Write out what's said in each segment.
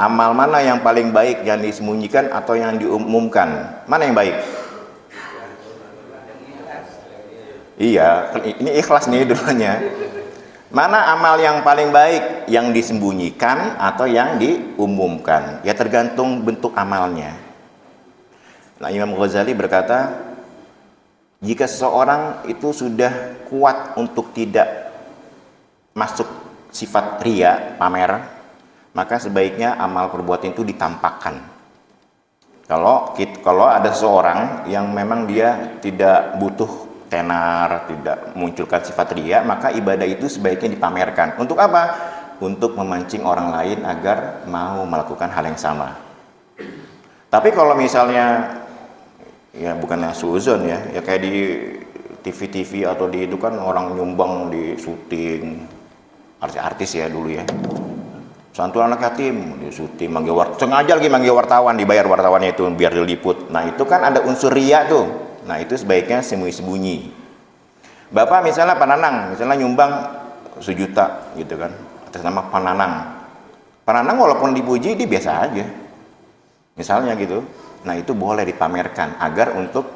amal mana yang paling baik, yang disembunyikan atau yang diumumkan? Mana yang baik? Iya, ini ikhlas nih dulunya. Mana amal yang paling baik, yang disembunyikan atau yang diumumkan? Ya tergantung bentuk amalnya. Nah, Imam Ghazali berkata, jika seseorang itu sudah kuat untuk tidak masuk sifat ria, pamer, maka sebaiknya amal perbuatan itu ditampakkan. Kalau ada seseorang yang memang dia tidak butuh tenar, tidak munculkan sifat ria, maka ibadah itu sebaiknya dipamerkan. Untuk apa? Untuk memancing orang lain agar mau melakukan hal yang sama. Tapi kalau misalnya ya bukannya suuzon ya kayak di TV-TV atau di itu kan orang nyumbang di syuting artis-artis ya dulu ya. Santunan anak yatim di syuting sengaja lagi manggil wartawan, dibayar wartawannya itu biar diliput. Nah, itu kan ada unsur ria tuh. Nah, itu sebaiknya sembunyi-sembunyi. Bapak misalnya Pananang, misalnya nyumbang 1 juta gitu kan, atas nama Pananang. Pananang walaupun dipuji dia biasa aja. Misalnya gitu. Nah, itu boleh dipamerkan agar untuk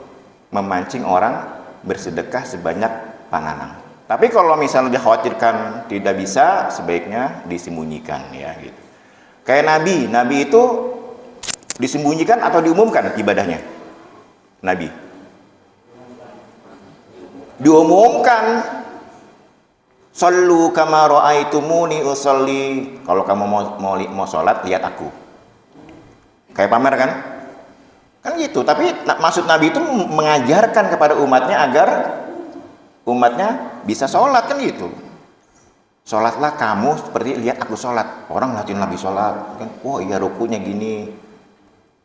memancing orang bersedekah sebanyak Pananang. Tapi kalau misalnya dikhawatirkan tidak bisa, sebaiknya disembunyikan ya gitu. Kayak Nabi itu disembunyikan atau diumumkan ibadahnya? Nabi diumumkan, sallu kama ra'aitumuni usolli, kalau kamu mau sholat lihat aku. Kayak pamer kan gitu. Tapi maksud Nabi itu mengajarkan kepada umatnya agar umatnya bisa sholat kan gitu. Sholatlah kamu seperti lihat aku sholat. Orang ngeliatin Nabi sholat kan, oh iya rukunya gini,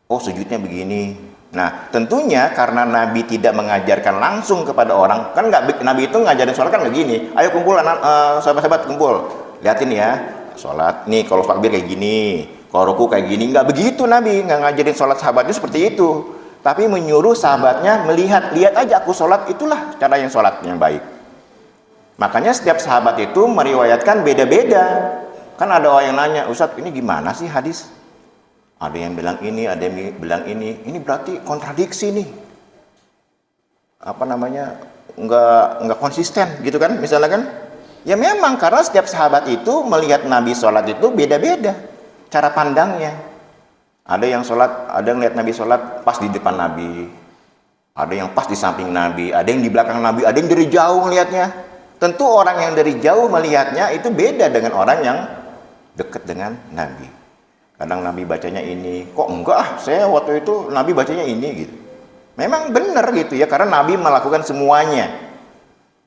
oh sujudnya begini. Nah, tentunya karena Nabi tidak mengajarkan langsung kepada orang, kan Nabi itu ngajarin sholat kan begini, ayo kumpul sahabat-sahabat kumpul, liatin ya sholat nih, kalau takbir kayak gini, kalau ruku kayak gini. Nggak begitu, Nabi nggak ngajarin sholat sahabatnya seperti itu, tapi menyuruh sahabatnya melihat, lihat aja aku sholat, itulah cara yang sholat yang baik. Makanya setiap sahabat itu meriwayatkan beda-beda. Kan ada orang yang nanya, Ustadz ini gimana sih hadis? Ada yang bilang ini, ada yang bilang ini. Ini berarti kontradiksi nih. Apa namanya? Enggak konsisten gitu kan? Misalnya kan? Ya memang karena setiap sahabat itu melihat Nabi sholat itu beda-beda cara pandangnya. Ada yang sholat, ada yang lihat Nabi sholat pas di depan Nabi. Ada yang pas di samping Nabi, ada yang di belakang Nabi, ada yang dari jauh melihatnya. Tentu orang yang dari jauh melihatnya itu beda dengan orang yang dekat dengan Nabi. Kadang Nabi bacanya ini, kok enggak, saya waktu itu Nabi bacanya ini gitu. Memang benar gitu ya, karena Nabi melakukan semuanya.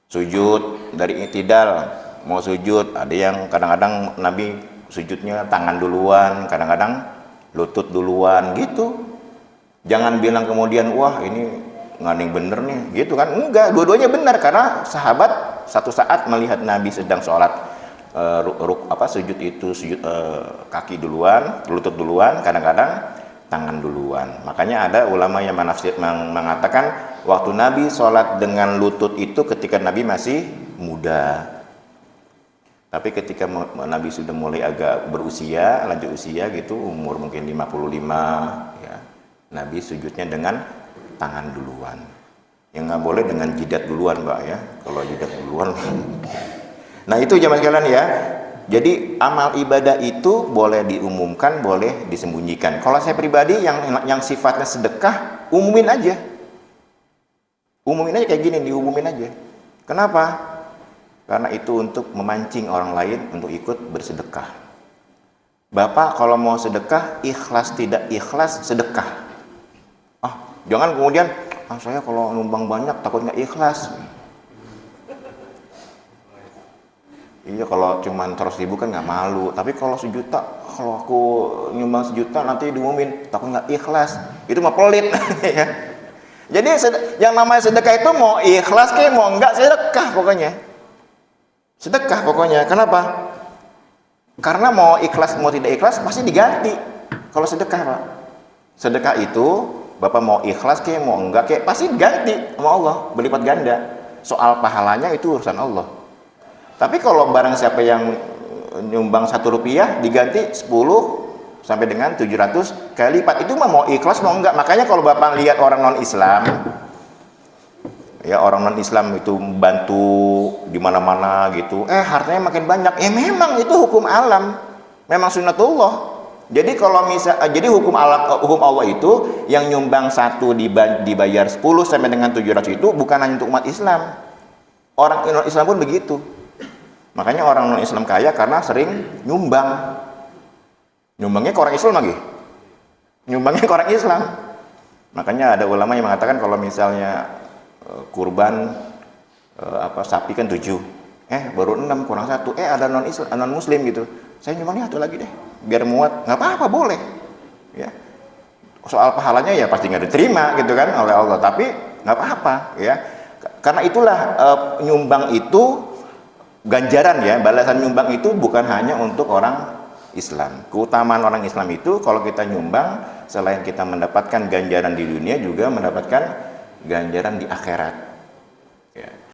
Sujud dari i'tidal, mau sujud, ada yang kadang-kadang Nabi sujudnya tangan duluan, kadang-kadang lutut duluan gitu. Jangan bilang kemudian, wah ini nggak ada yang bener nih, gitu kan. Enggak, dua-duanya benar, karena sahabat satu saat melihat Nabi sedang sholat, sujud itu kaki duluan, lutut duluan, kadang-kadang tangan duluan. Makanya ada ulama yang mengatakan waktu Nabi sholat dengan lutut itu ketika Nabi masih muda. Tapi ketika Nabi sudah mulai agak berusia, lanjut usia gitu, umur mungkin 55 ya, Nabi sujudnya dengan tangan duluan. Yang nggak boleh dengan jidat duluan, Mbak ya. Kalau jidat duluan nah itu jamaah sekalian ya. Jadi amal ibadah itu boleh diumumkan, boleh disembunyikan. Kalau saya pribadi yang sifatnya sedekah, umumin aja. Umumin aja kayak gini, diumumin aja. Kenapa? Karena itu untuk memancing orang lain untuk ikut bersedekah. Bapak kalau mau sedekah, ikhlas tidak ikhlas sedekah. Jangan kemudian, saya kalau numbang banyak takut nggak ikhlas. Iya, kalau cuma 100.000 kan nggak malu. Tapi kalau 1 juta, kalau aku nyumbang 1 juta nanti diumumin, takut nggak ikhlas. Itu mah pelit. Jadi yang namanya sedekah itu mau ikhlas kayak mau enggak, sedekah pokoknya. Sedekah pokoknya. Kenapa? Karena mau ikhlas mau tidak ikhlas pasti diganti. Kalau sedekah, Pak. Sedekah itu Bapak mau ikhlas kayak mau enggak kayak pasti ganti sama Allah, berlipat ganda. Soal pahalanya itu urusan Allah. Tapi kalau barang siapa yang nyumbang 1 rupiah diganti 10, sampai dengan 700 kali lipat. Itu mah mau ikhlas mau enggak. Makanya kalau Bapak lihat orang non-Islam, ya orang non-Islam itu bantu di mana-mana gitu, hartanya makin banyak. Ya memang itu hukum alam, memang sunnatullah. Jadi kalau jadi hukum alam, hukum Allah itu yang nyumbang satu dibayar 10 sampai dengan 700 itu bukan hanya untuk umat Islam. Orang non-Islam pun begitu. Makanya orang non-Islam kaya karena sering nyumbang. Nyumbangnya ke orang Islam lagi. Nyumbangnya ke orang Islam. Makanya ada ulama yang mengatakan kalau misalnya kurban sapi kan 7, baru 6 kurang 1, ada non muslim gitu, saya nyumbangnya 1 lagi deh biar muat. Nggak apa-apa, boleh ya. Soal pahalanya ya pasti nggak diterima gitu kan oleh Allah, tapi nggak apa-apa ya, karena itulah nyumbang itu ganjaran ya, balasan nyumbang itu bukan hanya untuk orang Islam. Keutamaan orang Islam itu kalau kita nyumbang, selain kita mendapatkan ganjaran di dunia juga mendapatkan ganjaran di akhirat. Ya.